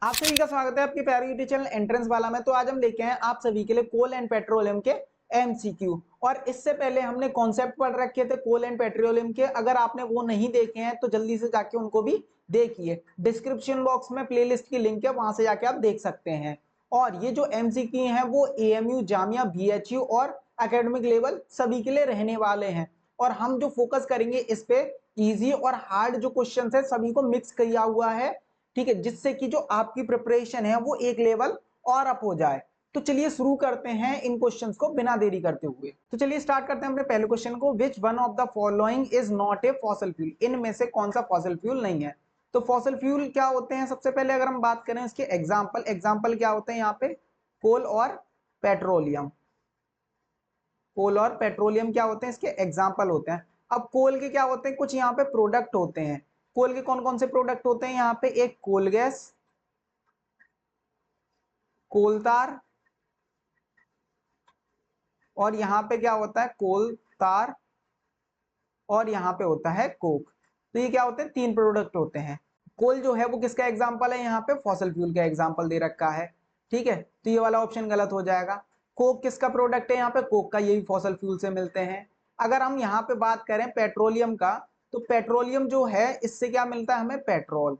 आप सभी का स्वागत है आपके प्यारे यूट्यूब चैनल एंट्रेंस वाला में। तो आज हम लेके आए आप सभी के लिए कोल एंड पेट्रोलियम के एमसीक्यू। और इससे पहले हमने कॉन्सेप्ट पढ़ रखे थे कोल एंड पेट्रोलियम के। अगर आपने वो नहीं देखे हैं तो जल्दी से जाके उनको भी देखिए। डिस्क्रिप्शन बॉक्स में प्लेलिस्ट की लिंक है, वहां से जाके आप देख सकते हैं। और ये जो एमसीक्यू हैं वो एएमयू, जामिया, बीएचयू और एकेडमिक लेवल सभी के लिए रहने वाले हैं। और हम जो फोकस करेंगे इस पे इजी और हार्ड जो क्वेश्चन है सभी को मिक्स किया हुआ है, ठीक है, जिससे कि जो आपकी प्रिपरेशन है वो एक लेवल और अप हो जाए। तो चलिए शुरू करते हैं इन क्वेश्चंस को बिना देरी करते हुए। तो चलिए स्टार्ट करते हैं अपने पहले क्वेश्चन को। Which one of the following is not a fossil fuel? इनमें से कौन सा फॉसिल फ्यूल नहीं है? तो फॉसिल फ्यूल क्या होते हैं? सबसे पहले अगर हम बात करें इसके एग्जाम्पल क्या होते हैं यहाँ पे? कोल और पेट्रोलियम। कोल और पेट्रोलियम क्या होते हैं? इसके एग्जाम्पल होते हैं। अब कोल के क्या होते हैं? कुछ यहाँ पे प्रोडक्ट होते हैं। कोल के कौन कौन से प्रोडक्ट होते हैं यहाँ पे? एक कोल गैस, कोलतार, और यहां पे क्या होता है? कोलतार, और यहां पे होता है कोक। तो ये क्या होते हैं? तीन प्रोडक्ट होते हैं। कोल जो है वो किसका एग्जांपल है? यहाँ पे फॉसिल फ्यूल का एग्जांपल दे रखा है, ठीक है, तो ये वाला ऑप्शन गलत हो जाएगा। कोक किसका प्रोडक्ट है? यहाँ पे कोक का, यही फॉसिल फ्यूल से मिलते हैं। अगर हम यहाँ पे बात करें पेट्रोलियम का, तो पेट्रोलियम जो है इससे क्या मिलता है हमें? पेट्रोल,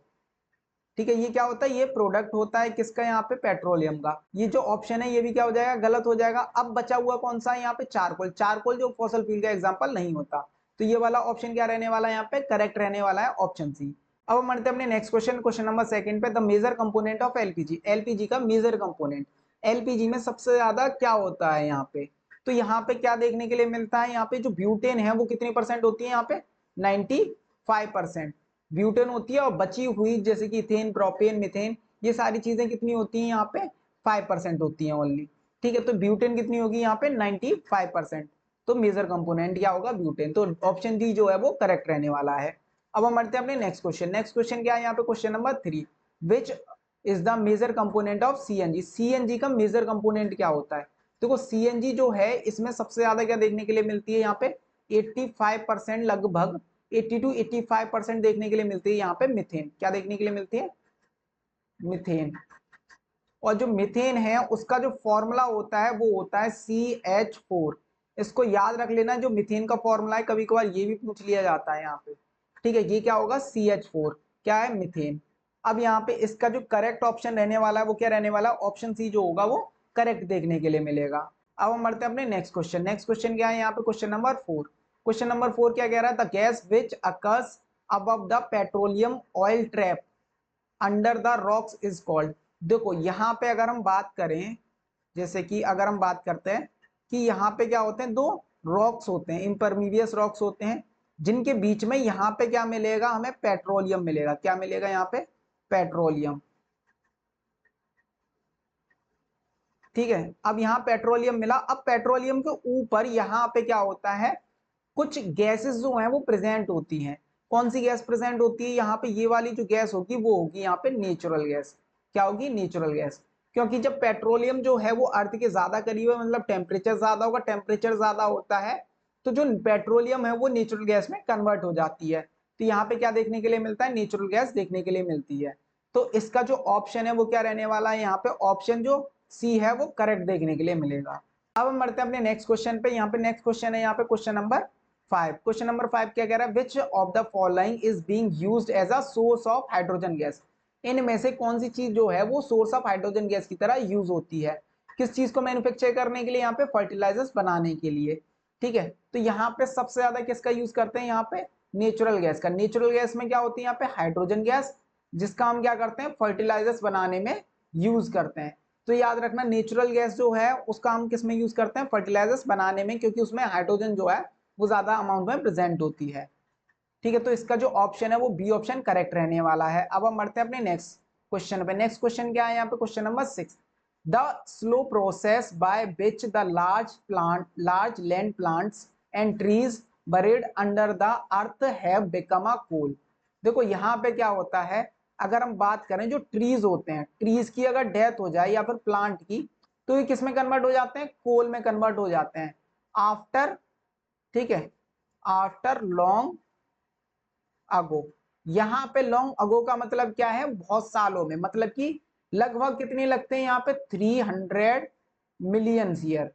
ठीक है। ये क्या होता है? ये प्रोडक्ट होता है किसका? यहाँ पे पेट्रोलियम का। ये जो ऑप्शन है ये भी क्या हो जाएगा? गलत हो जाएगा। अब बचा हुआ कौन सा है यहाँ पे? चारकोल। चारकोल जो फॉसिल फ्यूल का एग्जांपल नहीं होता। तो ये वाला ऑप्शन क्या रहने वाला है यहाँ पे? करेक्ट रहने वाला है ऑप्शन सी। अब हम बढ़ते हैं अपने next question, question number second पे। The major component of LPG. LPG का मेजर कंपोनेंट, एलपीजी में सबसे ज्यादा क्या होता है यहाँ पे? तो यहाँ पे क्या देखने के लिए मिलता है? यहाँ पे जो ब्यूटेन है वो कितनी परसेंट होती है? यहाँ पे 95% ब्यूटेन होती है। और बची हुई जैसे कि इथेन, प्रोपेन, मीथेन, ये सारी चीजें कितनी होती हैं? यहाँ पे 5% होती हैं ओनली, ठीक है। तो ब्यूटेन कितनी होगी यहाँ पे? 95%। तो मेजर कंपोनेंट क्या होगा? ब्यूटेन। तो ऑप्शन डी जो है वो करेक्ट रहने वाला है। अब हम बढ़ते हैं अपने नेक्स्ट क्वेश्चन। नेक्स्ट क्वेश्चन क्या है यहाँ पे? Question number 3। Which is the major component of CNG? CNG का मेजर कंपोनेंट क्या होता है? देखो सीएनजी जो है इसमें सबसे ज्यादा क्या देखने के लिए मिलती है? यहाँ पे 85% लगभग 80 to 85% देखने के लिए मिलती है यहाँ पे मिथेन। क्या देखने के लिए मिलती है? मिथेन। और जो मिथेन है उसका जो फॉर्मूला होता है वो होता है CH4। इसको याद रख लेना, जो मिथेन का फॉर्मूला है कभी कभार ये भी पूछ लिया जाता है यहाँ पे, ठीक है। ये क्या होगा? CH4 क्या है? मिथेन। अब यहाँ पे इसका जो करेक्ट ऑप्शन रहने वाला है वो क्या रहने वाला है? ऑप्शन सी जो होगा वो करेक्ट देखने के लिए मिलेगा। अब हम बढ़ते हैं अपने नेक्स्ट क्वेश्चन। नेक्स्ट क्वेश्चन क्या है यहाँ पे? Question number 4। क्वेश्चन नंबर 4 क्या कह रहा है? The gas which occurs above the petroleum oil trap under the rocks is called. देखो यहाँ पे अगर हम बात करें, जैसे कि अगर हम बात करते हैं कि यहाँ पे क्या होते हैं? दो रॉक्स होते हैं, इम्परमीवियस रॉक्स होते हैं, जिनके बीच में यहाँ पे क्या मिलेगा हमें? पेट्रोलियम मिलेगा। क्या मिलेगा यहाँ पे? पेट्रोलियम, ठीक है। अब यहाँ पेट्रोलियम मिला। अब पेट्रोलियम के ऊपर यहाँ पे क्या होता है? कुछ गैसेस जो हैं वो प्रेजेंट होती हैं। कौन सी गैस प्रेजेंट होती है यहाँ पे? ये वाली जो गैस होगी वो होगी यहाँ पे नेचुरल गैस। क्या होगी? Natural gas. क्योंकि जब पेट्रोलियम जो है वो अर्थ के ज्यादा करीब है, मतलब टेम्परेचर ज्यादा होगा, टेम्परेचर ज्यादा होता है तो जो पेट्रोलियम है वो नेचुरल गैस में कन्वर्ट हो जाती है। तो यहाँ पे क्या देखने के लिए मिलता है? नेचुरल गैस देखने के लिए मिलती है। तो इसका जो ऑप्शन है वो क्या रहने वाला है? यहाँ पे ऑप्शन जो सी है वो करेक्ट देखने के लिए मिलेगा। अब हम बढ़ते हैं अपने नेक्स्ट क्वेश्चन पे। यहाँ पे नेक्स्ट क्वेश्चन है यहाँ पे क्वेश्चन नंबर 5। क्वेश्चन नंबर 5 क्या कह रहा है? Which of the following is being used as a source of hydrogen gas? इनमें से कौन सी चीज जो है वो सोर्स ऑफ हाइड्रोजन गैस की तरह यूज होती है? किस चीज को मैन्युफैक्चर करने के लिए? यहाँ पे फर्टिलाइजर्स बनाने के लिए, ठीक है। तो यहाँ पे सबसे ज्यादा किसका यूज करते हैं? यहाँ पे नेचुरल गैस का। नेचुरल गैस में क्या होती है? यहाँ पे हाइड्रोजन गैस, जिसका हम क्या करते हैं? फर्टिलाइजर्स बनाने में यूज करते हैं। तो याद रखना नेचुरल गैस जो है उसका हम किस में यूज करते हैं? फर्टिलाइजर्स बनाने में, क्योंकि उसमें हाइड्रोजन जो है वो ज्यादा अमाउंट में प्रेजेंट होती है, ठीक है। तो इसका जो ऑप्शन है वो बी ऑप्शन करेक्ट रहने वाला है। अब हम बढ़ते हैं अपने नेक्स्ट क्वेश्चन पे। नेक्स्ट क्वेश्चन क्या है यहाँ पे? Question number 6। The slow process by which the large land plants and trees buried under the earth have become a coal. देखो यहाँ पे क्या होता है? अगर हम बात करें जो ट्रीज होते हैं, ट्रीज की अगर डेथ हो जाए या फिर प्लांट की, तो ये किस में कन्वर्ट हो जाते हैं? कोल में कन्वर्ट हो जाते हैं आफ्टर, ठीक है, आफ्टर लॉन्ग अगो। यहां पे लॉन्ग अगो का मतलब क्या है? बहुत सालों में, मतलब कि लगभग कितने लगते हैं यहाँ पे 300 मिलियन ईयर,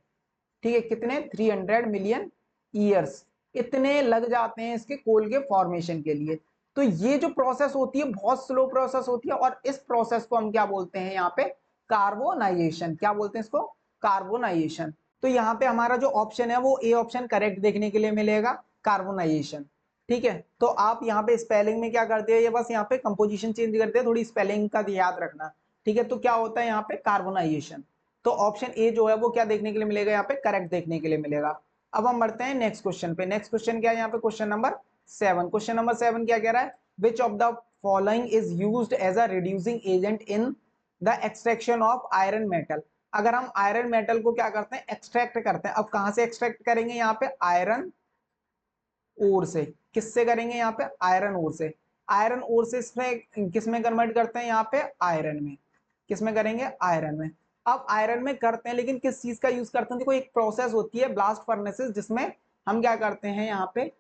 ठीक है, कितने 300 मिलियन ईयर्स इतने लग जाते हैं इसके कोल के फॉर्मेशन के लिए। तो ये जो प्रोसेस होती है बहुत स्लो प्रोसेस होती है, और इस प्रोसेस को हम क्या बोलते हैं यहाँ पे, कार्बोनाइजेशन। क्या बोलते हैं इसको, कार्बोनाइजेशन। तो यहाँ पे हमारा जो ऑप्शन है वो ए ऑप्शन करेक्ट देखने के लिए मिलेगा, कार्बोनाइजेशन। ठीक है, तो आप यहाँ पे स्पेलिंग में क्या करते हैं, ये बस यहाँ पे कंपोजिशन चेंज करते हैं, थोड़ी स्पेलिंग का याद रखना। ठीक है, तो क्या होता है यहाँ पे कार्बोनाइजेशन। तो ऑप्शन ए जो है वो क्या देखने के लिए मिलेगा, यहाँ पे करेक्ट देखने के लिए मिलेगा। अब हम बढ़ते हैं नेक्स्ट क्वेश्चन पे। नेक्स्ट क्वेश्चन क्या है यहाँ पे, क्वेश्चन नंबर 7। क्वेश्चन नंबर 7 क्या कह रहा है, which of the following is used as a reducing agent in the extraction of iron metal. अगर हम आयरन मेटल को क्या करते हैं, एक्सट्रैक्ट करते हैं। अब कहां से एक्सट्रैक्ट करेंगे, यहाँ पे आयरन ओर से। किससे करेंगे, यहाँ पे आयरन ओर से। आयरन ओर से इसमें किसमें कन्वर्ट करते हैं, यहाँ पे आयरन में। किसमें करेंगे, आयरन में। अब आयरन में करते हैं, लेकिन किस चीज का यूज करते हैं, देखो एक प्रोसेस होती है ब्लास्ट फर्नेसेस, जिसमें हम क्या करते हैं यहाँ पे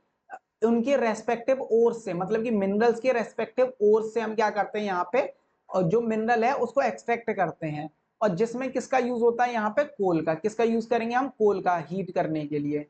उनके रेस्पेक्टिव ओर से, मतलब कि मिनरल्स के रेस्पेक्टिव ओर से हम क्या करते हैं यहाँ पे, और जो मिनरल है उसको एक्सट्रैक्ट करते हैं। और जिसमें किसका यूज होता है यहाँ पे, कोल का। किसका यूज करेंगे हम, कोल का, हीट करने के लिए।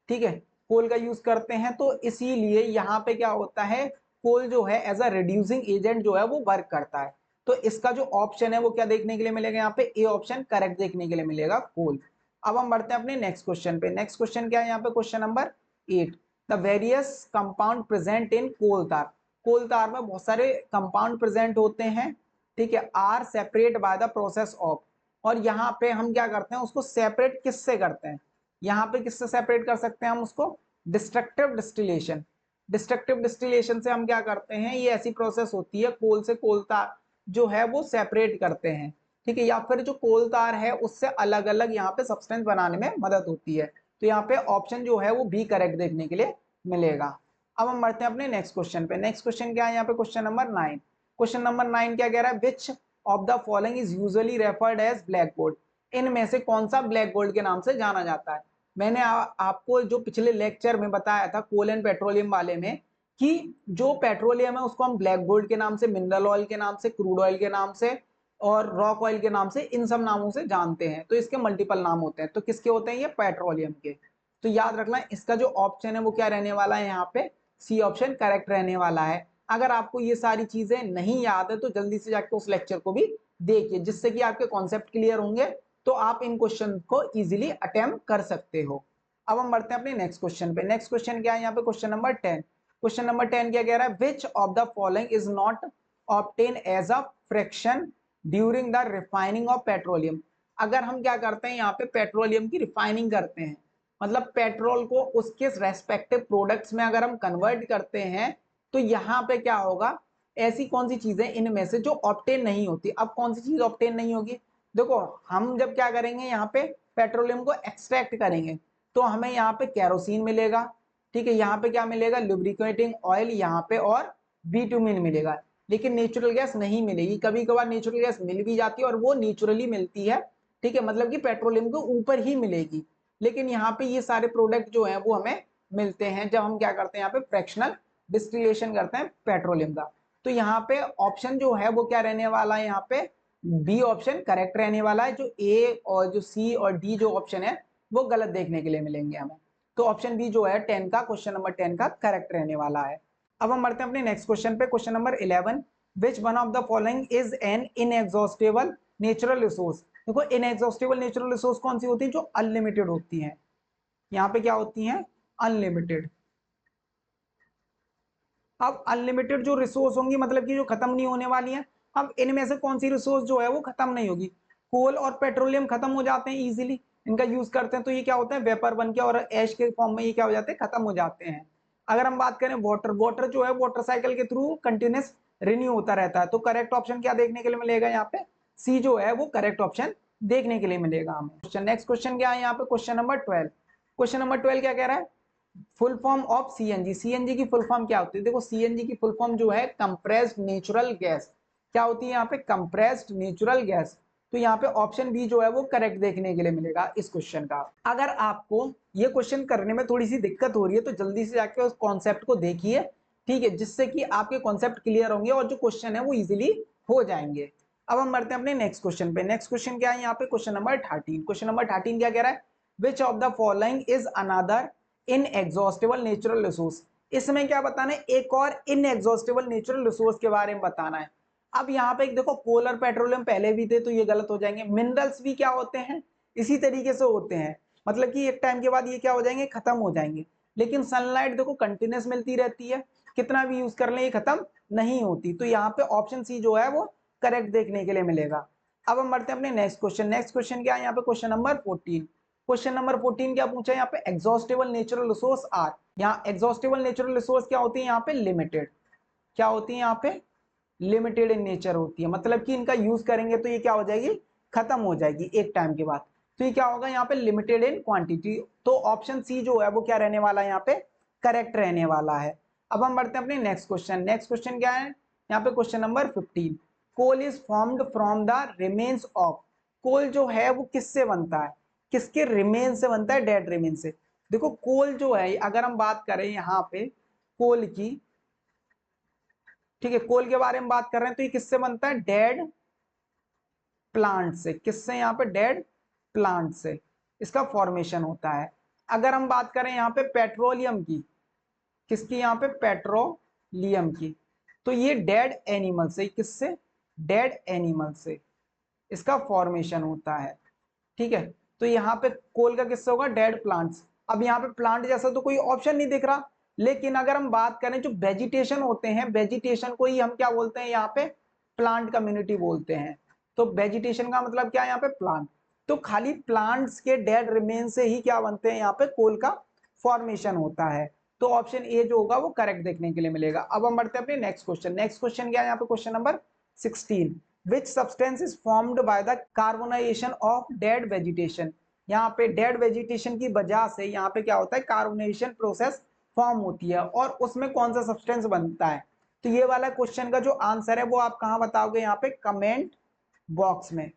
ठीक है, कोल का यूज करते हैं, तो इसीलिए यहाँ पे क्या होता है, कोल जो है एज अ रिड्यूसिंग एजेंट जो है वो वर्क करता है। तो इसका जो ऑप्शन है वो क्या देखने के लिए मिलेगा, यहाँ पे ए ऑप्शन करेक्ट देखने के लिए मिलेगा, कोल। अब हम बढ़ते हैं अपने नेक्स्ट क्वेश्चन पे। नेक्स्ट क्वेश्चन क्या है यहाँ पे, question number 8। The various compound present in coal tar. Coal तार में बहुत सारे कंपाउंड प्रेजेंट होते हैं, ठीक है, are separate by the process of. और यहाँ पे हम क्या करते हैं, उसको सेपरेट किससे करते हैं, यहाँ पे किससे सेपरेट कर सकते हैं हम उसको, डिस्ट्रक्टिव डिस्टिलेशन। डिस्ट्रक्टिव डिस्टिलेशन से हम क्या करते हैं, ये ऐसी प्रोसेस होती है, कोल से कोल तार जो है वो सेपरेट करते हैं। ठीक है, या फिर जो कोल तार है उससे अलग अलग यहाँ पे सब्सटेंस बनाने में मदद होती है। तो यहाँ पे ऑप्शन जो है वो भी करेक्ट देखने के लिए मिलेगा। अब हम बढ़ते हैं अपने नेक्स्ट क्वेश्चन पे। नेक्स्ट क्वेश्चन क्या है यहाँ पे, क्वेश्चन नंबर 9। क्वेश्चन नंबर 9 क्या कह रहा है, which of the following is usually referred as black gold. इनमें से कौन सा ब्लैक गोल्ड के नाम से जाना जाता है। मैंने आपको जो पिछले लेक्चर में बताया था कोल एंड पेट्रोलियम वाले में, कि जो पेट्रोलियम है उसको हम ब्लैक गोल्ड के नाम से, मिनरल ऑयल के नाम से, क्रूड ऑयल के नाम से और रॉक ऑयल के नाम से, इन सब नामों से जानते हैं। तो इसके मल्टीपल नाम होते हैं। तो किसके होते हैं, ये पेट्रोलियम के। तो याद रखना इसका जो ऑप्शन है वो क्या रहने वाला है, यहाँ पे सी ऑप्शन करेक्ट रहने वाला है। अगर आपको ये सारी चीजें नहीं याद है तो जल्दी से जाकर उस लेक्चर को भी देखिए, जिससे कि आपके कॉन्सेप्ट क्लियर होंगे, तो आप इन क्वेश्चन को इजीली अटेम्प्ट कर सकते हो। अब हम बढ़ते हैं अपने नेक्स्ट क्वेश्चन पे। नेक्स्ट क्वेश्चन क्या है यहाँ पे, क्वेश्चन नंबर 10। क्वेश्चन नंबर 10 क्या कह रहा है, which of the following is not obtain as a fraction during the refining of petroleum. अगर हम क्या करते हैं यहाँ पे पेट्रोलियम की रिफाइनिंग करते हैं, मतलब पेट्रोल को उसके रेस्पेक्टिव प्रोडक्ट्स में अगर हम कन्वर्ट करते हैं, तो यहाँ पे क्या होगा, ऐसी कौन सी चीजें इनमें से जो ऑब्टेन नहीं होती। अब कौन सी चीज ऑब्टेन नहीं होगी, देखो हम जब क्या करेंगे यहाँ पे पेट्रोलियम को एक्सट्रैक्ट करेंगे, तो हमें यहाँ पे केरोसिन मिलेगा। ठीक है, यहाँ पे क्या मिलेगा, लुब्रिकेटिंग ऑयल यहाँ पे, और बिटुमिन मिलेगा। लेकिन नेचुरल गैस नहीं मिलेगी। कभी कभार नेचुरल गैस मिल भी जाती है और वो नेचुरली मिलती है, ठीक है, मतलब कि पेट्रोलियम के ऊपर ही मिलेगी। लेकिन यहाँ पे ये सारे प्रोडक्ट जो है वो हमें मिलते हैं जब हम क्या करते हैं, यहाँ पे फ्रैक्शनल डिस्टिलेशन करते हैं पेट्रोलियम का। तो यहाँ पे ऑप्शन जो है वो क्या रहने वाला है, यहाँ पे बी ऑप्शन करेक्ट रहने वाला है। जो ए और जो सी और डी जो ऑप्शन है वो गलत देखने के लिए मिलेंगे हमें। तो ऑप्शन बी जो है 10 का, क्वेश्चन नंबर 10 का करेक्ट रहने वाला है। अब हम बढ़ते हैं अपने नेक्स्ट क्वेश्चन पे। Question number 11, which one of the following is an inexhaustible natural resource. देखो इनएग्जॉस्टेबल नेचुरल रिसोर्स कौन सी होती है, जो अनलिमिटेड होती है। यहाँ पे क्या होती है, अनलिमिटेड। अब अनलिमिटेड जो रिसोर्स होंगी, मतलब कि जो खत्म नहीं होने वाली है। अब इनमें से कौन सी रिसोर्स जो है वो खत्म नहीं होगी। कोल और पेट्रोलियम खत्म हो जाते हैं इजीली, इनका यूज करते हैं तो ये क्या होता है, वेपर बन के और ऐश के फॉर्म में ये क्या हो जाते हैं, खत्म हो जाते हैं। अगर हम बात करें वाटर, वाटर जो है वाटर साइकिल के थ्रू कंटिन्यूस रिन्यू होता रहता है। तो करेक्ट ऑप्शन क्या देखने के लिए मिलेगा, यहाँ पे सी जो है वो करेक्ट ऑप्शन देखने के लिए मिलेगा हमें। क्वेश्चन नेक्स्ट क्वेश्चन क्या है यहाँ पे, क्वेश्चन नंबर 12। क्वेश्चन नंबर 12 क्या कह रहा है, full form of CNG. CNG की फुल फॉर्म क्या होती है, देखो सीएनजी की फुल फॉर्म जो है कंप्रेस्ड नेचुरल गैस। क्या होती है यहाँ पे, कंप्रेस्ड नेचुरल गैस। तो यहाँ पे ऑप्शन बी जो है वो करेक्ट देखने के लिए मिलेगा इस क्वेश्चन का। अगर आपको ये क्वेश्चन करने में थोड़ी सी दिक्कत हो रही है तो जल्दी से जाके उस कॉन्सेप्ट को देखिए, ठीक है, जिससे कि आपके कॉन्सेप्ट क्लियर होंगे और जो क्वेश्चन है वो इजिली हो जाएंगे। अब हम बढ़ते हैं अपने नेक्स्ट क्वेश्चन पे। नेक्स्ट क्वेश्चन क्या है यहाँ पे, क्वेश्चन नंबर 13। क्वेश्चन नंबर 13 क्या कह रहा है, which of the following is another inexhaustible natural resource. इसमें क्या बताना है, एक और इनएग्जॉस्टिबल नेचुरल रिसोर्स के बारे में बताना है। अब यहाँ पे देखो कोल और पेट्रोलियम पहले भी थे तो ये गलत हो जाएंगे। मिनरल्स भी क्या होते हैं, इसी तरीके से होते हैं, मतलब कि एक टाइम के बाद ये क्या हो जाएंगे, खत्म हो जाएंगे। लेकिन सनलाइट देखो कंटिन्यूस मिलती रहती है, कितना भी यूज कर लें ये खत्म नहीं होती। तो यहाँ पे ऑप्शन सी जो है वो करेक्ट देखने के लिए मिलेगा। अब हम बढ़ते हैं अपने नेक्स्ट क्वेश्चन। नेक्स्ट क्वेश्चन क्या है यहाँ पे, क्वेश्चन नंबर 14। क्वेश्चन नंबर 14 क्या पूछा है यहाँ पे, एग्जॉस्टेबल नेचुरल रिसोर्स आर। यहाँ एग्जॉस्टेबल नेचुरल रिसोर्स क्या होती है यहाँ पे, लिमिटेड। क्या होती है यहाँ पे, लिमिटेड इन नेचर होती है, मतलब कि इनका यूज करेंगे तो ये क्या हो जाएगी, खत्म हो जाएगी एक टाइम के बाद। तो ये क्या होगा यहाँ पे, लिमिटेड इन क्वांटिटी। तो ऑप्शन सी जो है वो क्या रहने वाला है यहाँ पे, करेक्ट रहने वाला है। अब हम बढ़ते हैं अपने नेक्स्ट क्वेश्चन। नेक्स्ट क्वेश्चन क्या है यहाँ पे, question number 15। Coal is formed from the remains of. Coal जो है वो किससे बनता है, किसके रिमेन से बनता है, डेड रिमेन से। देखो कोल जो है, अगर हम बात करें यहाँ पे कोल की, ठीक है, कोल के बारे में बात कर रहे हैं तो ये किससे बनता है, डेड प्लांट से। किससे यहाँ पे, डेड प्लांट से इसका फॉर्मेशन होता है। अगर हम बात करें यहाँ पे पेट्रोलियम की, किसकी यहाँ पे, पेट्रोलियम की, तो ये डेड एनिमल से, किससे, डेड एनिमल से इसका फॉर्मेशन होता है। ठीक है, तो यहाँ पे कोल का किससे होगा, डेड प्लांट्स। अब यहाँ पे प्लांट जैसा तो कोई ऑप्शन नहीं दिख रहा, लेकिन अगर हम बात करें जो वेजिटेशन होते हैं, वेजिटेशन को ही हम क्या बोलते हैं यहाँ पे, प्लांट कम्युनिटी बोलते हैं। तो वेजिटेशन का मतलब क्या है यहाँ पे, प्लांट। तो खाली प्लांट्स के डेड रिमेन से ही क्या बनते हैं यहाँ पे, कोल का फॉर्मेशन होता है। तो ऑप्शन ए जो होगा वो करेक्ट देखने के लिए मिलेगा। अब हम बढ़ते हैं अपने नेक्स्ट क्वेश्चन। नेक्स्ट क्वेश्चन क्या है यहाँ पे, question number 16। which substance is formed by the carbonization of dead vegetation। यहाँ पे डेड वेजिटेशन की वजह से यहाँ पे क्या होता है, कार्बोनेशन प्रोसेस फॉर्म होती है, और उसमें कौन सा सब्सटेंस बनता है। तो ये वाला क्वेश्चन का जो आंसर है वो आप कहाँ बताओगे, यहाँ पे कमेंट बॉक्स में।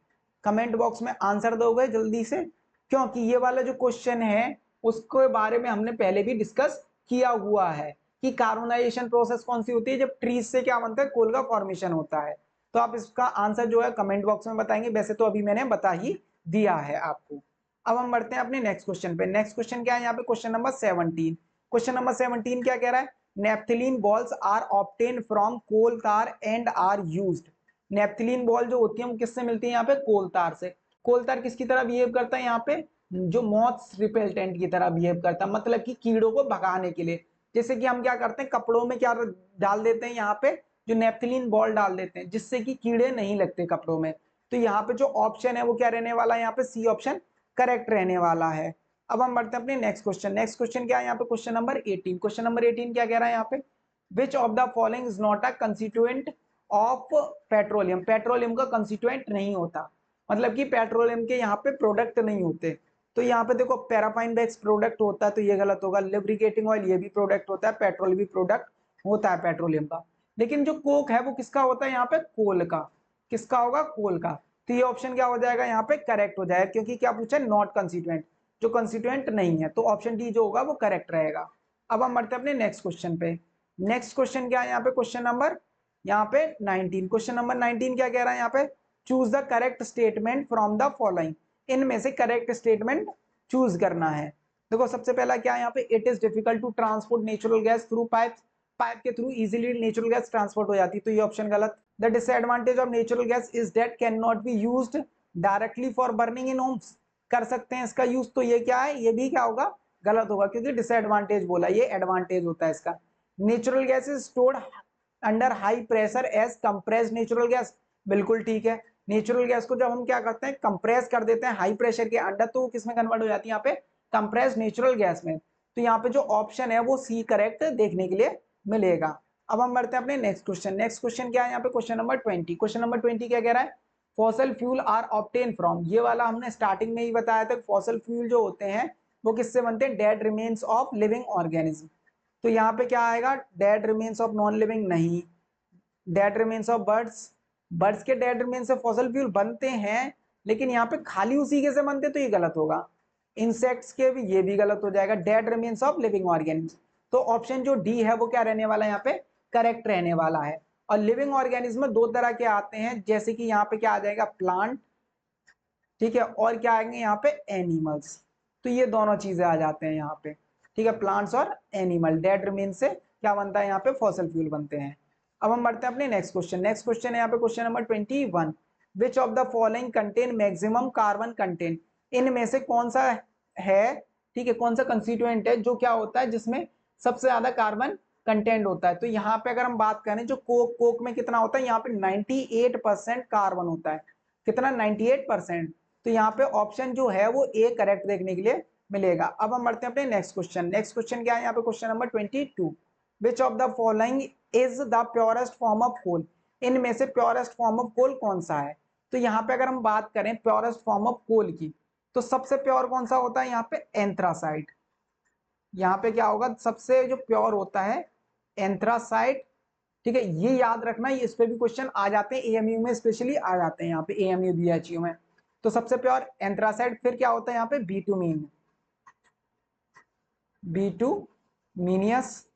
कमेंट बॉक्स में आंसर दोगे जल्दी से, क्योंकि ये वाला जो क्वेश्चन है उसके बारे में हमने पहले भी डिस्कस किया हुआ है कि कार्बोनाइजेशन प्रोसेस कौन सी होती है, जब ट्रीज से क्या बनता है, कोल का फॉर्मेशन होता है। तो आप इसका आंसर जो है कमेंट बॉक्स में बताएंगे, वैसे तो अभी मैंने बता ही दिया है आपको। अब हम बढ़ते हैं अपने नेक्स्ट क्वेश्चन पे। नेक्स्ट क्वेश्चन क्या है यहाँ पे, क्वेश्चन नंबर 17। क्वेश्चन नंबर 17 क्या कह रहा है, naphthalene balls are obtain from coal tar and are used. Naphthalene ball जो होती है वो किससे मिलती है यहाँ पे, कोल तार से। कोल तार किसकी तरह बिहेव करता है यहाँ पे, जो मॉथ्स रिपेल्टेंट की तरह बिहेव करता है, मतलब कि कीड़ों को भगाने के लिए। जैसे कि हम क्या करते हैं, कपड़ों में क्या डाल देते हैं यहाँ पे, जो नेफ्थलीन बॉल डाल देते हैं, जिससे कि कीड़े नहीं लगते कपड़ों में। तो यहाँ पे जो ऑप्शन है वो क्या रहने वाला है, यहाँ पे सी ऑप्शन करेक्ट रहने वाला है। अब हम बढ़ते हैं अपने नेक्स्ट क्वेश्चन। नेक्स्ट क्वेश्चन क्या है यहाँ पे, क्वेश्चन नंबर 18। क्वेश्चन नंबर 18 क्या कह रहा है यहाँ पे, विच of the following is not a constituent of petroleum. Petroleum का कंस्टिट्यूएंट नहीं होता, मतलब कि पेट्रोलियम के यहाँ पे प्रोडक्ट नहीं होते। तो यहाँ पे देखो पैराफाइन वैक्स प्रोडक्ट होता है तो ये गलत होगा, लिब्रिकेटिंग ऑयल ये भी प्रोडक्ट होता है, पेट्रोल भी प्रोडक्ट होता है पेट्रोलियम का। लेकिन जो कोक है वो किसका होता है यहाँ पे, कोल का। किसका होगा, कोल का। तो ये ऑप्शन क्या हो जाएगा यहाँ पे, करेक्ट हो जाएगा, क्योंकि क्या पूछा है, नॉट कंस्टिट्यूएंट, जो कंस्टिट्यूएंट नहीं है। तो ऑप्शन डी जो होगा वो करेक्ट रहेगा। अब हम बढ़ते हैं अपने नेक्स्ट क्वेश्चन पे। नेक्स्ट क्वेश्चन क्या है यहाँ पे, क्वेश्चन नंबर यहाँ पे 19। क्वेश्चन नंबर 19 क्या कह रहा है यहाँ पे, choose the correct statement from the following. इनमें से करेक्ट स्टेटमेंट चूज करना है। देखो सबसे पहला क्या है यहाँ पे, it is difficult to transport natural gas through pipe. Pipe के through easily natural gas transport हो जाती है, तो ये ऑप्शन गलत। The disadvantage of natural gas is that can not be used directly for burning in homes. कर सकते हैं इसका यूज, तो ये क्या है, ये भी क्या होगा, गलत होगा, क्योंकि डिसएडवांटेज बोला, ये एडवांटेज होता है इसका। Natural gas is stored under high pressure as compressed natural gas. बिल्कुल ठीक है, नेचुरल गैस को जब हम क्या करते हैं, कंप्रेस कर देते हैं हाई प्रेशर के अंडर, तो किस में कन्वर्ट हो जाती है यहाँ पे, कंप्रेस्ड नेचुरल गैस में। तो यहाँ पे जो ऑप्शन है वो सी करेक्ट देखने के लिए मिलेगा। अब हम बढ़ते हैं अपने नेक्स्ट क्वेश्चन। नेक्स्ट क्वेश्चन क्या है यहाँ पे, क्वेश्चन नंबर 20। क्वेश्चन नंबर 20 क्या कह रहा है, fossil fuel are obtain from. ये वाला हमने स्टार्टिंग में ही बताया था, फॉसल फ्यूल जो होते हैं वो किससे बनते हैं, dead remains of living organism. तो यहाँ पे क्या आएगा, dead remains of non living नहीं, dead remains of birds. Birds के डेड रिमेन्स से फॉसल फ्यूल बनते हैं, लेकिन यहाँ पे खाली उसी के से बनते, तो ये गलत होगा। इंसेक्ट्स के भी, ये भी गलत हो जाएगा, dead remains of living organism. तो ऑप्शन जो डी है वो क्या रहने वाला है यहाँ पे, करेक्ट रहने वाला है। और लिविंग ऑर्गेनिज्म दो तरह के आते हैं, जैसे कि यहाँ पे क्या आ जाएगा प्लांट, ठीक है, और क्या आएंगे यहाँ पे एनिमल्स। तो ये दोनों चीजें आ जाते हैं यहाँ पे, ठीक है, प्लांट्स और एनिमल। डेड रिमेन से क्या बनता है यहाँ पे फॉसिल फ्यूल बनते हैं। अब हम बढ़ते हैं अपने नेक्स्ट क्वेश्चन। नेक्स्ट क्वेश्चन है यहाँ पे question number 21, which of the following contain maximum carbon content. इनमें से कौन सा है, ठीक है, कौन सा कंस्टिट्यूएंट है जो क्या होता है जिसमें सबसे ज्यादा कार्बन कंटेंट होता है। तो यहाँ पे अगर हम बात करें जो कोक में कितना होता है, यहाँ पे 98% कार्बन होता है। कितना 98%। तो यहाँ पे ऑप्शन जो है वो ए करेक्ट देखने के लिए मिलेगा। अब हम बढ़ते हैं अपने नेक्स्ट क्वेश्चन। नेक्स्ट क्वेश्चन क्या है यहाँ पे question number 22, which of the following is the purest form of coal. इनमें से प्योरेस्ट फॉर्म ऑफ कोल कौन सा है। तो यहाँ पे अगर हम बात करें प्योरेस्ट फॉर्म ऑफ कोल की, तो सबसे प्योर कौन सा होता है यहाँ पे एंथ्रासाइट। यहाँ पे क्या होगा सबसे जो प्योर होता है एंथ्रासाइट, ठीक है, ये याद रखना, इस पे भी क्वेश्चन आ जाते हैं एएमयू में, स्पेशली आ जाते हैं यहाँ पे एएमयू बीएचयू में। तो सबसे प्योर एंथ्रासाइड, फिर क्या होता है यहाँ पे बीटुमीन, बीटुमिनियस,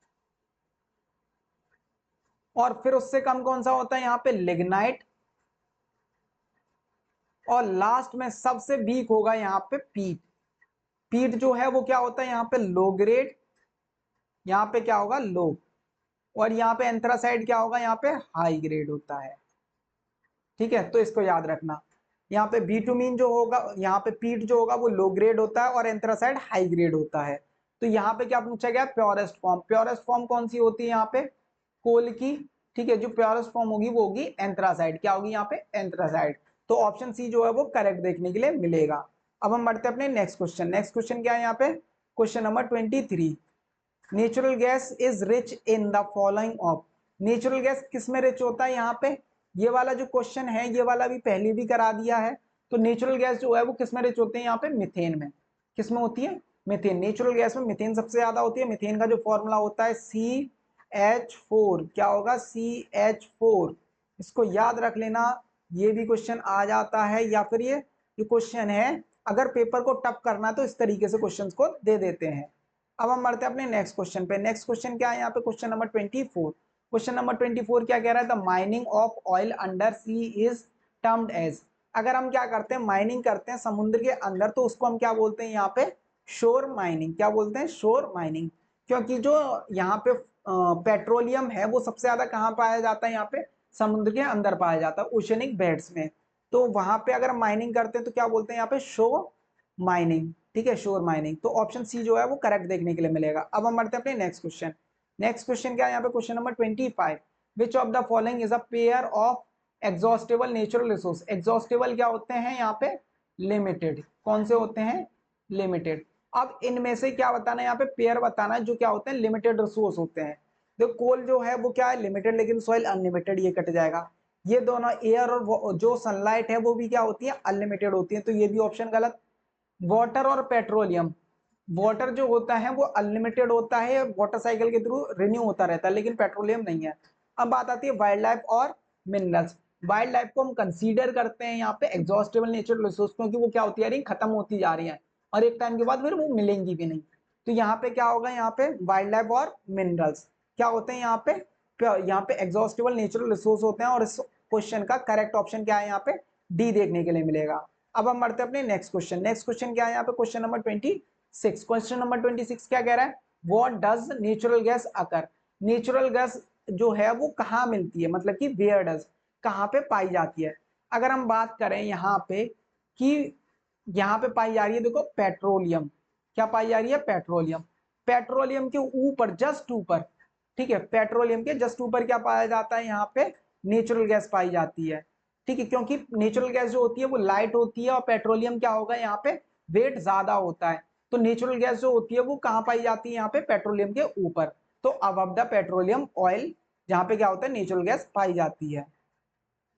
और फिर उससे कम कौन सा होता है यहाँ पे लिग्नाइट, और लास्ट में सबसे वीक होगा यहाँ पे पीट। पीट जो है वो क्या होता है यहाँ पे लो ग्रेड, यहाँ पे क्या होगा लो, और यहाँ पे एंथ्रासाइड क्या होगा यहाँ पे हाई ग्रेड होता है, ठीक है। तो इसको याद रखना, यहाँ पे बीटुमीन जो होगा, यहाँ पे पीट जो होगा वो लो ग्रेड होता है और एंथ्रासाइड हाई ग्रेड होता है। तो यहाँ पे क्या पूछा गया प्योरेस्ट फॉर्म। प्योरेस्ट फॉर्म कौन सी होती है यहाँ पे कोल की, ठीक है, जो प्योरेस्ट फॉर्म होगी वो होगी एंथ्रासाइड। क्या होगी यहाँ पे एंथ्रासाइड। तो ऑप्शन सी जो है वो करेक्ट देखने के लिए मिलेगा। अब हम बढ़ते हैं अपने नेक्स्ट क्वेश्चन। नेक्स्ट क्वेश्चन क्या है यहाँ पे question number 23, natural gas is rich in the following of. Natural gas किस में रिच होता है यहाँ पे, ये वाला जो क्वेश्चन है ये वाला भी पहले भी करा दिया है। तो नेचुरल गैस जो है वो किस में रिच होते हैं यहाँ पे मिथेन में। किस में होती है मिथेन। नेचुरल गैस में मिथेन सबसे ज्यादा होती है। मिथेन का जो फॉर्मूला होता है CH4, क्या होगा CH4, इसको याद रख लेना, ये भी क्वेश्चन आ जाता है, या फिर ये जो क्वेश्चन है अगर पेपर को टफ करना है तो इस तरीके से क्वेश्चंस को दे देते हैं। अब हम बढ़ते हैं अपने नेक्स्ट क्वेश्चन पे। नेक्स्ट क्वेश्चन क्या है यहाँ पे क्वेश्चन नंबर 24। क्वेश्चन नंबर 24 क्या कह रहा है, the mining of oil under sea is termed as. अगर हम क्या करते हैं माइनिंग करते हैं समुद्र के अंदर तो उसको हम क्या बोलते हैं यहाँ पे शोर माइनिंग। क्या बोलते हैं शोर माइनिंग। क्योंकि जो यहाँ पे पेट्रोलियम है वो सबसे ज्यादा कहाँ पाया जाता है यहाँ पे समुद्र के अंदर पाया जाता है ओशनिक बेड्स में। तो वहां पे अगर माइनिंग करते हैं तो क्या बोलते हैं यहाँ पे शोर माइनिंग, ठीक है, शोर माइनिंग। तो ऑप्शन सी जो है वो करेक्ट देखने के लिए मिलेगा। अब हम बढ़ते हैं अपने नेक्स्ट क्वेश्चन। नेक्स्ट क्वेश्चन क्या है यहाँ पे question number 25, which of the following is a pair of exhaustible natural resource. Exhaustible क्या होते हैं यहाँ पे लिमिटेड। कौन से होते हैं लिमिटेड। अब इनमें से क्या बताना है यहाँ पे पेयर बताना है जो क्या होते हैं लिमिटेड रिसोर्स होते हैं। देखो कोल जो है वो क्या है लिमिटेड, लेकिन सॉइल अनलिमिटेड, ये कट जाएगा। ये दोनों एयर और जो सनलाइट है वो भी क्या होती है अनलिमिटेड होती है, तो ये भी ऑप्शन गलत। वाटर और पेट्रोलियम, वाटर जो होता है वो अनलिमिटेड होता है, वाटर साइकिल के थ्रू रिन्यू होता रहता है, लेकिन पेट्रोलियम नहीं है। अब बात आती है वाइल्ड लाइफ और मिनरल्स। वाइल्ड लाइफ को हम कंसीडर करते हैं यहाँ पे एग्जॉस्टेबल नेचुरल रिसोर्स, क्योंकि वो क्या होती है खत्म होती जा रही है और एक टाइम के बाद फिर वो मिलेंगी भी नहीं। तो यहाँ पे क्या होगा यहाँ पे वाइल्ड लाइफ और मिनरल्स क्या होते हैं यहाँ पे एग्जॉस्टेबल नेचुरल रिसोर्स होते हैं। और इस क्वेश्चन का करेक्ट ऑप्शन क्या है यहाँ पे डी देखने के लिए मिलेगा। अब हम बढ़ते हैं अपने नेक्स्ट क्वेश्चन। नेक्स्ट क्वेश्चन क्या है यहाँ पे क्वेश्चन नंबर 26। क्वेश्चन नंबर 26 क्या कह रहा है, what does natural gas occur. Natural gas जो है वो कहाँ मिलती है, मतलब कि वेयर डज कहाँ पे पाई जाती है। अगर हम बात करें यहाँ पे कि यहाँ पे पाई जा रही है, देखो पेट्रोलियम, क्या पाई जा रही है पेट्रोलियम। पेट्रोलियम के ऊपर जस्ट ऊपर, ठीक है, पेट्रोलियम के जस्ट ऊपर क्या पाया जाता है यहाँ पे नेचुरल गैस पाई जाती है, ठीक है, क्योंकि नेचुरल गैस जो होती है वो लाइट होती है और पेट्रोलियम क्या होगा यहाँ पे वेट ज्यादा होता है। तो नेचुरल गैस जो होती है वो कहाँ पाई जाती है यहाँ पे पेट्रोलियम के ऊपर, तो अबव द पेट्रोलियम ऑयल जहाँ पे क्या होता है नेचुरल गैस पाई जाती है।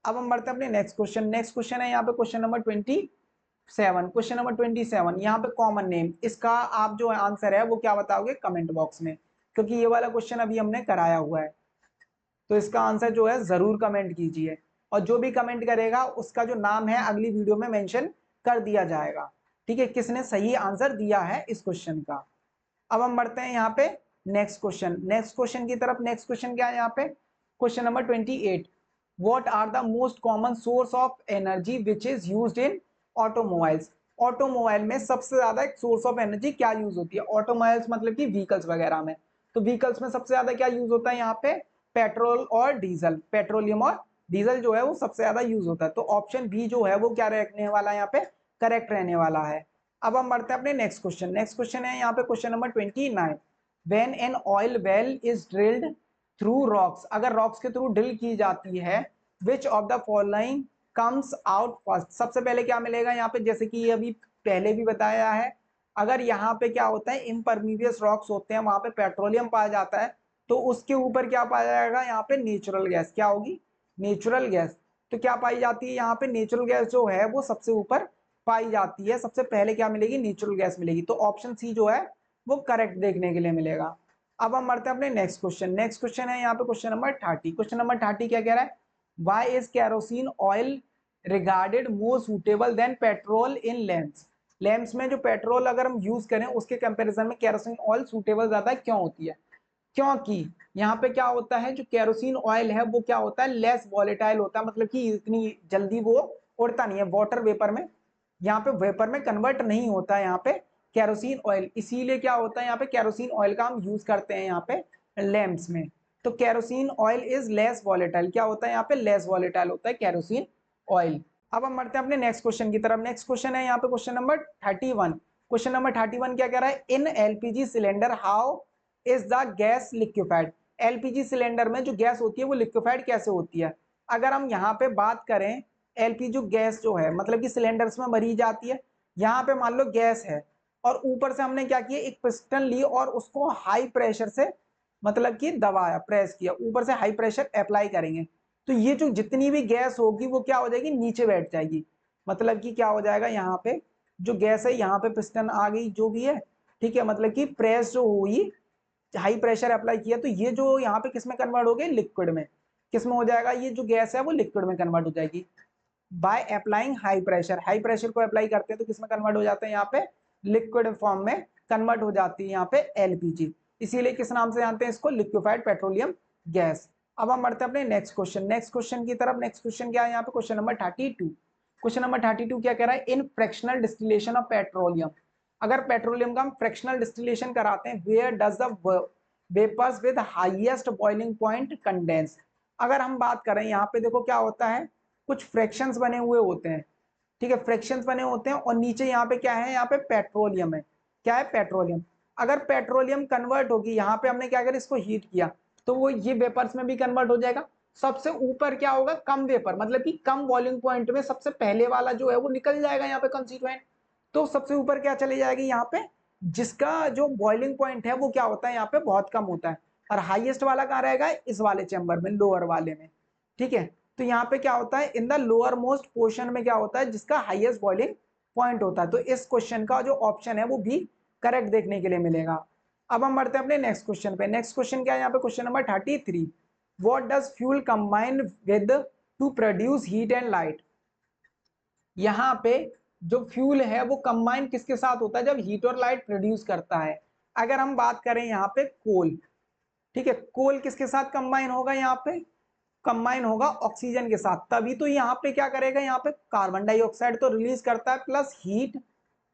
अब हम बढ़ते हैं अपने नेक्स्ट क्वेश्चन। नेक्स्ट क्वेश्चन है यहाँ पे क्वेश्चन नंबर 27। क्वेश्चन नंबर 27 यहाँ पे कॉमन नेम, इसका आप जो आंसर है वो क्या बताओगे कमेंट बॉक्स में, क्योंकि ये वाला क्वेश्चन अभी हमने कराया हुआ है। तो इसका आंसर जो है जरूर कमेंट कीजिए, और जो भी कमेंट करेगा उसका जो नाम है अगली वीडियो में मेंशन कर दिया जाएगा, ठीक है, किसने सही आंसर दिया है इस क्वेश्चन का। अब हम बढ़ते हैं यहाँ पे नेक्स्ट क्वेश्चन की तरफ। नेक्स्ट क्वेश्चन क्या है यहाँ पे question number 28, what are the most common source of energy which is used in automobiles. Automobile में सबसे ज्यादा एक सोर्स ऑफ एनर्जी क्या यूज होती है? ऑटोमोबाइल्स मतलब कि व्हीकल्स वगैरह में। तो व्हीकल्स में सबसे ज्यादा क्या यूज होता है यहाँ पे? पेट्रोल और डीजल, पेट्रोलियम और डीजल जो है वो सबसे ज्यादा यूज होता है। तो ऑप्शन बी जो है वो क्या रहने वाला है यहाँ पे? करेक्ट रहने वाला है। अब हम बढ़ते हैं अपने नेक्स्ट क्वेश्चन। नेक्स्ट क्वेश्चन है यहाँ पे question number 29, when an oil well is drilled through rocks, अगर रॉक्स के थ्रू ड्रिल की जाती है, which of the following comes out first, सबसे पहले क्या मिलेगा यहाँ पे? जैसे कि अभी पहले भी बताया है, अगर यहाँ पे क्या होता है, इम्परमीवियस रॉक्स होते हैं, वहां पे पेट्रोलियम पाया जाता है, तो उसके ऊपर क्या पाया जाएगा यहाँ पे? Natural gas. क्या होगी? Natural gas. तो क्या पाई जाती है यहाँ पे? नेचुरल गैस जो है वो सबसे ऊपर पाई जाती है, सबसे पहले क्या मिलेगी? नेचुरल गैस मिलेगी। तो ऑप्शन सी जो है वो करेक्ट देखने के लिए मिलेगा। अब हम बढ़ते हैं अपने नेक्स्ट क्वेश्चन। नेक्स्ट क्वेश्चन है यहाँ पे क्वेश्चन नंबर 30। क्वेश्चन नंबर 30 क्या कह रहा है? Why is kerosene oil regarded more suitable then petrol in lamps. Lamps में जो पेट्रोल अगर हम यूज करें उसके कंपैरिजन में केरोसिन ऑयल सुटेबल ज्यादा क्यों होती है? क्योंकि यहाँ पे क्या होता है, जो केरोसिन ऑयल है वो क्या होता है? लेस वॉलेटाइल होता है, मतलब कि इतनी जल्दी वो उड़ता नहीं है वाटर वेपर में, यहाँ पे वेपर में कन्वर्ट नहीं होता है यहाँ पे केरोसिन ऑयल। इसीलिए क्या होता है यहाँ पे? केरोसिन ऑयल का हम यूज करते हैं यहाँ पे लैम्प्स में। तो kerosene oil is less volatile. क्या होता है यहाँ पे? लेस वॉलेटाइल होता है केरोसिन ऑयल। अब हम बढ़ते हैं अपने नेक्स्ट क्वेश्चन की तरफ। नेक्स्ट क्वेश्चन है यहाँ पे क्वेश्चन नंबर 31। क्वेश्चन नंबर 31 क्या कह रहा है? In LPG cylinder how is the gas liquefied. LPG cylinder में जो गैस होती है वो लिक्विफाइड कैसे होती है? अगर हम यहाँ पे बात करें, एलपीजी जो गैस जो है मतलब कि सिलेंडर्स में भरी जाती है, यहाँ पे मान लो गैस है और ऊपर से हमने क्या किया? एक पिस्टन ली और उसको हाई प्रेशर से मतलब कि दबाया, प्रेस किया, ऊपर से हाई प्रेशर अप्लाई करेंगे, तो ये जो जितनी भी गैस होगी वो क्या हो जाएगी? नीचे बैठ जाएगी। मतलब कि क्या हो जाएगा यहाँ पे? जो गैस है यहाँ पे पिस्टन आ गई जो भी है, ठीक है, मतलब कि प्रेस जो हुई, हाई प्रेशर अप्लाई किया, तो ये जो यहाँ पे किस में कन्वर्ट हो गई? लिक्विड में। किस में हो जाएगा? ये जो गैस है वो लिक्विड में कन्वर्ट हो जाएगी by applying high pressure. High pressure को अप्लाई करते हैं तो किस में कन्वर्ट हो जाते हैं? यहाँ पे लिक्विड फॉर्म में कन्वर्ट हो जाती है यहाँ पे एलपीजी। इसीलिए किस नाम से जानते हैं इसको? Liquefied petroleum gas. अब हम बढ़ते हैं अपने नेक्स्ट क्वेश्चन। नेक्स्ट क्वेश्चन की तरफ। नेक्स्ट क्वेश्चन क्या है यहाँ पे? Question number 32। क्वेश्चन नंबर 32 क्या कह रहा है? In fractional distillation of petroleum, अगर पेट्रोलियम का हम फ्रैक्शनल डिस्टिलेशन कराते हैं, where does the vapours with highest boiling point condense. अगर हम बात करें यहाँ पे, देखो क्या होता है, कुछ फ्रैक्शंस बने हुए होते हैं, ठीक है, फ्रैक्शंस बने होते हैं और नीचे यहाँ पे क्या है? यहाँ पे पेट्रोलियम है। क्या है? पेट्रोलियम। अगर पेट्रोलियम कन्वर्ट होगी, यहाँ पे हमने क्या करा? इसको हीट किया, तो वो ये वेपर्स में भी कन्वर्ट हो जाएगा। सबसे ऊपर क्या होगा? कम वेपर, मतलब कि कम बॉइलिंग पॉइंट में सबसे पहले वाला जो है वो निकल जाएगा यहाँ पे कंस्टिट्यूएंट। तो सबसे ऊपर क्या चली जाएगी यहाँ पे? जिसका जो बॉइलिंग पॉइंट है वो क्या होता है यहाँ पे? बहुत कम होता है। और हाईएस्ट वाला कहाँ रहेगा? इस वाले चैम्बर में, लोअर वाले में, ठीक है। तो यहाँ पे क्या होता है? In the lower most portion में क्या होता है? जिसका हाईएस्ट बॉइलिंग पॉइंट होता है। तो इस क्वेश्चन का जो ऑप्शन है वो भी करेक्ट देखने के लिए मिलेगा। अब हम बढ़ते हैं अपने नेक्स्ट क्वेश्चन पे। नेक्स्ट क्वेश्चन क्या है यहाँ पे? Question number 33। What does fuel combine with two produce heat and light. यहाँ पे जो फ्यूल है वो कंबाइन किसके साथ होता है? जब हीट और लाइट प्रोड्यूस करता है। अगर हम बात करें यहाँ पे कोल, ठीक है, कोल किसके साथ कंबाइन होगा? यहाँ पे कंबाइन होगा ऑक्सीजन के साथ, तभी तो यहाँ पे क्या करेगा? यहाँ पे कार्बन डाइऑक्साइड तो रिलीज करता है प्लस हीट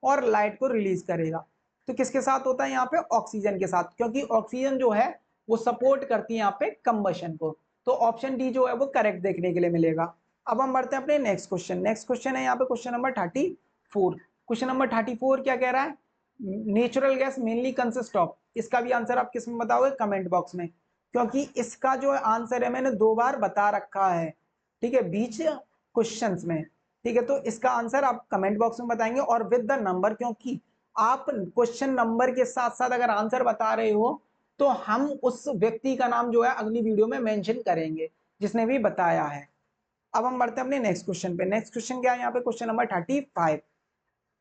और लाइट को रिलीज करेगा। तो किसके साथ होता है यहाँ पे? ऑक्सीजन के साथ, क्योंकि ऑक्सीजन जो है वो सपोर्ट करती है यहाँ पे कंबशन को। तो ऑप्शन डी जो है वो करेक्ट देखने के लिए मिलेगा। अब हम बढ़ते हैं अपने नेक्स्ट क्वेश्चन। नेक्स्ट क्वेश्चन है यहाँ पे क्वेश्चन नंबर 34। क्वेश्चन नंबर 34 क्या कह रहा है? Natural gas mainly consist of. इसका भी आंसर आप किस में बताओगे? कमेंट बॉक्स में, क्योंकि इसका जो आंसर है मैंने 2 बार बता रखा है, ठीक है, बीच क्वेश्चंस में, ठीक है। तो इसका आंसर आप कमेंट बॉक्स में बताएंगे और विद द नंबर, क्योंकि आप क्वेश्चन नंबर के साथ साथ अगर आंसर बता रहे हो तो हम उस व्यक्ति का नाम जो है अगली वीडियो में मेंशन करेंगे जिसने भी बताया है। अब हम बढ़ते हैं अपने नेक्स्ट क्वेश्चन पे। नेक्स्ट क्वेश्चन क्या है यहाँ पे? Question number 35।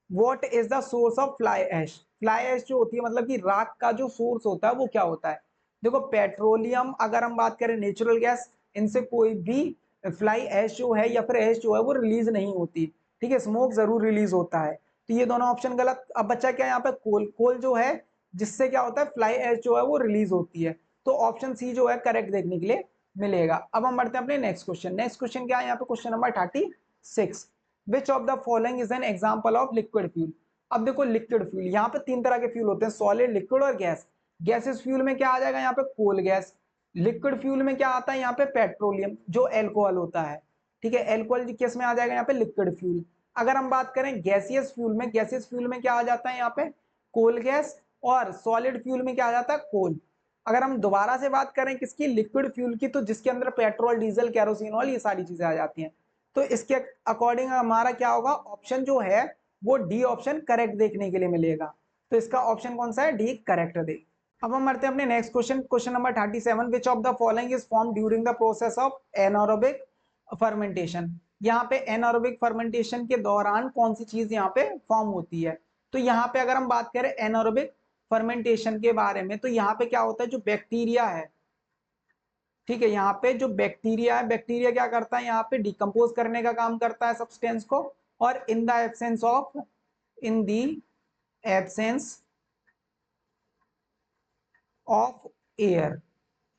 What is the source of fly ash. Fly ash जो होती है मतलब कि राख का जो सोर्स होता है वो क्या होता है? देखो पेट्रोलियम, अगर हम बात करें नेचुरल गैस, इनसे कोई भी फ्लाई ऐश जो है या फिर ऐश जो है वो रिलीज नहीं होती, ठीक है, स्मोक जरूर रिलीज होता है। तो ये दोनों ऑप्शन गलत। अब बच्चा क्या यहाँ पे? कोल। कोल जो है जिससे क्या होता है? फ्लाई ऐश जो है वो रिलीज होती है। तो ऑप्शन सी जो है करेक्ट देखने के लिए मिलेगा। अब हम बढ़ते हैं अपने नेक्स्ट क्वेश्चन। नेक्स्ट क्वेश्चन क्या है यहाँ पे, question number 36, which of the following is an example of liquid fuel. अब देखो लिक्विड फ्यूल, यहाँ पे तीन तरह के फ्यूल होते हैं, सॉलिड, लिक्विड और गैस। गैसेस फ्यूल में क्या आ जाएगा यहाँ पे, कोल गैस। लिक्विड फ्यूल में क्या आता है यहाँ पे, पेट्रोलियम, जो एल्कोहल होता है, ठीक है, एल्कोहल केस में आ जाएगा यहाँ पे लिक्विड फ्यूल। अगर हम बात करें गैसियस फ्यूल में, गैसियस फ्यूल में क्या आ जाता है यहाँ पे, कोल गैस, और सॉलिड फ्यूल में क्या आ जाता है, कोल। अगर हम दोबारा से बात करें किसकी, लिक्विड फ्यूल की, तो जिसके अंदर पेट्रोल, डीजल, केरोसिन ऑयल, ये सारी चीजें आ जाती हैं। तो इसके अकॉर्डिंग हमारा क्या होगा, ऑप्शन जो है वो डी ऑप्शन करेक्ट देखने के लिए मिलेगा। तो इसका ऑप्शन कौन सा है, डी करेक्ट दे। अब हम बढ़ते हैं अपने next question, question number 37, which of the following is form during the process of anaerobic fermentation. यहाँ पे एनारोबिक फर्मेंटेशन के दौरान कौन सी चीज यहाँ पे फॉर्म होती है। तो यहाँ पे अगर हम बात करें एनारोबिक फर्मेंटेशन के बारे में, तो यहाँ पे क्या होता है, जो बैक्टीरिया है, ठीक है, यहाँ पे जो बैक्टीरिया है, बैक्टीरिया क्या करता है, यहाँ पे डिकम्पोज करने का काम करता है सब्सटेंस को, और in the absence of, in the absence of air,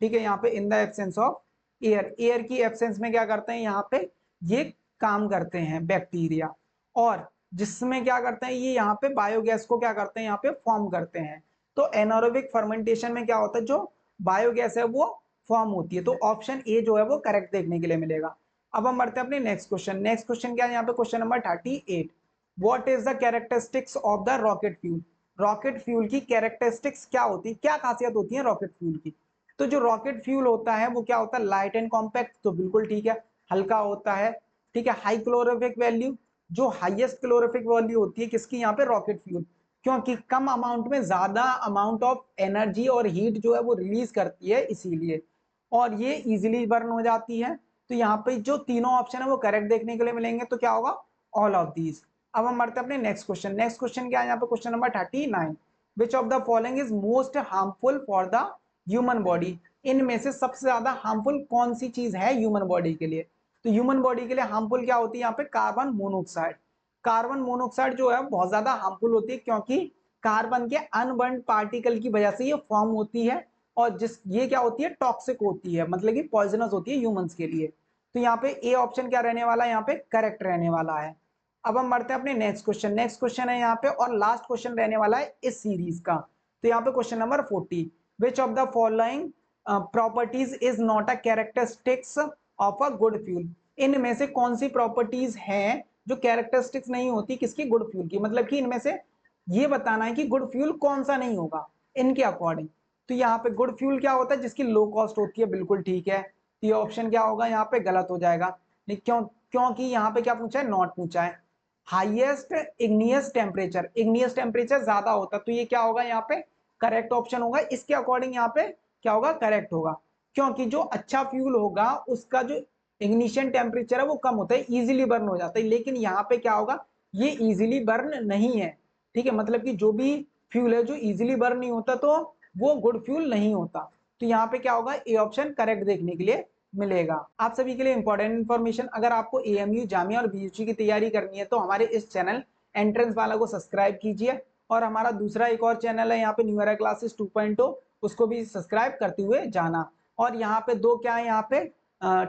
ठीक है, यहाँ पे in the absence of air, air की एब्सेंस में क्या करते हैं यहाँ पे, ये काम करते हैं बैक्टीरिया, और जिसमें क्या करते हैं ये यहाँ पे बायोगैस को क्या करते हैं यहाँ पे फॉर्म करते हैं। तो एनारोबिक फर्मेंटेशन में क्या होता है, जो बायोगैस है वो फॉर्म होती है। तो ऑप्शन ए जो है वो करेक्ट देखने के लिए मिलेगा। अब हम बढ़ते हैं अपने नेक्स्ट क्वेश्चन। नेक्स्ट क्वेश्चन क्या है यहाँ पे, question number 38, what is the characteristics of the rocket fuel. Rocket fuel की कैरेक्टरिस्टिक्स क्या होती है, क्या खासियत होती है रॉकेट फ्यूल की। तो जो रॉकेट फ्यूल होता है वो क्या होता है, लाइट एंड कॉम्पैक्ट, तो बिल्कुल ठीक है, हल्का होता है, ठीक है, हाई क्लोरोफिक वैल्यू, जो हाईएस्ट क्लोरोफिक वैल्यू होती है किसकी यहाँ पे, रॉकेट फ्यूल, क्योंकि कम अमाउंट में ज्यादा अमाउंट ऑफ एनर्जी और हीट जो है वो रिलीज करती है इसीलिए, और ये इजीली बर्न हो जाती है। तो यहाँ पे जो तीनों ऑप्शन है वो करेक्ट देखने के लिए मिलेंगे, तो क्या होगा, ऑल ऑफ दीज। अब हम बढ़ते हैं अपने नेक्स्ट क्वेश्चन। नेक्स्ट क्वेश्चन क्या है यहाँ पे, question number 39, which of the following is most harmful for the human body. इनमें से सबसे ज्यादा हार्मफुल कौन सी चीज है ह्यूमन बॉडी के लिए। तो ह्यूमन बॉडी के लिए हार्मफुल क्या होती है यहाँ पे, कार्बन मोनोऑक्साइड। कार्बन मोनोऑक्साइड जो है बहुत ज्यादा हार्मफुल होती है, क्योंकि कार्बन के अनबर्न्ड पार्टिकल की वजह से ये फॉर्म होती है, और जिस ये क्या होती है, टॉक्सिक होती है, मतलब कि पॉइजनस होती है ह्यूमंस के लिए। तो यहाँ पे ए ऑप्शन क्या रहने वाला है, यहाँ पे करेक्ट रहने वाला है। अब हम बढ़ते हैं अपने नेक्स्ट क्वेश्चन। नेक्स्ट क्वेश्चन है यहाँ पे और लास्ट क्वेश्चन रहने वाला है इस सीरीज का। तो यहाँ पे question number 40, which of the following properties is not a characteristics of a good fuel. इनमें से कौन सी प्रॉपर्टीज हैं जो कैरेक्टरिस्टिक्स नहीं होती किसकी, गुड फ्यूल की, मतलब कि इनमें से ये बताना है कि गुड फ्यूल कौन सा नहीं होगा इनके अकॉर्डिंग। तो यहाँ पे गुड फ्यूल क्या होता है, जिसकी लो कॉस्ट होती है, बिल्कुल ठीक है। तो ये ऑप्शन क्या होगा, यहाँ पे गलत हो जाएगा, क्योंकि यहाँ पे क्या पूछा है, नॉट पूछा है। Highest igneous temperature, igneous temperature ज्यादा होता, तो ये क्या होगा यहाँ पे, करेक्ट ऑप्शन होगा, इसके अकॉर्डिंग यहाँ पे क्या होगा, करेक्ट होगा, क्योंकि जो अच्छा फ्यूल होगा उसका जो इग्निशन टेम्परेचर है वो कम होता है, इजीली बर्न हो जाता है, लेकिन यहाँ पे क्या होगा, ये इजीली बर्न नहीं है, ठीक है, मतलब कि जो भी फ्यूल है जो इजीली बर्न नहीं होता तो वो गुड फ्यूल नहीं होता। तो यहाँ पे क्या होगा, ए ऑप्शन करेक्ट देखने के लिए मिलेगा। आप सभी के लिए इंपॉर्टेंट इन्फॉर्मेशन, अगर आपको एएमयू, जामिया और बीयूसी की तैयारी करनी है तो हमारे इस चैनल एंट्रेंस वाला को सब्सक्राइब कीजिए, और हमारा दूसरा एक और चैनल है यहाँ पे न्यू एरा क्लासेस 2.0, उसको भी सब्सक्राइब करते हुए जाना। और यहाँ पे दो क्या है, यहाँ पे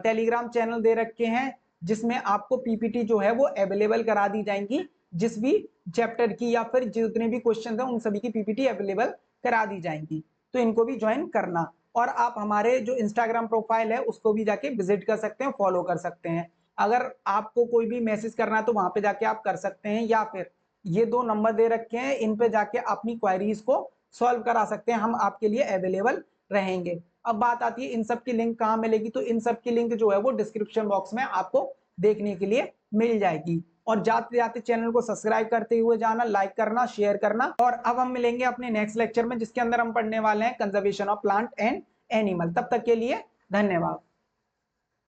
टेलीग्राम चैनल दे रखे हैं, जिसमें आपको पीपीटी जो है वो अवेलेबल करा दी जाएंगी, जिस भी चैप्टर की या फिर जितने भी क्वेश्चन है उन सभी की पीपीटी अवेलेबल करा दी जाएंगी, तो इनको भी ज्वाइन करना। और आप हमारे जो इंस्टाग्राम प्रोफाइल है उसको भी जाके विजिट कर सकते हैं, फॉलो कर सकते हैं। अगर आपको कोई भी मैसेज करना है तो वहां पे जाके आप कर सकते हैं, या फिर ये दो नंबर दे रखे हैं, इन पे जाके अपनी क्वेरीज को सॉल्व करा सकते हैं, हम आपके लिए अवेलेबल रहेंगे। अब बात आती है इन सब की लिंक कहाँ मिलेगी, तो इन सब की लिंक जो है वो डिस्क्रिप्शन बॉक्स में आपको देखने के लिए मिल जाएगी। और जाते जाते चैनल को सब्सक्राइब करते हुए जाना, लाइक करना, शेयर करना। और अब हम मिलेंगे अपने नेक्स्ट लेक्चर में, जिसके अंदर हम पढ़ने वाले हैं conservation of plant and animal. तब तक के लिए धन्यवाद।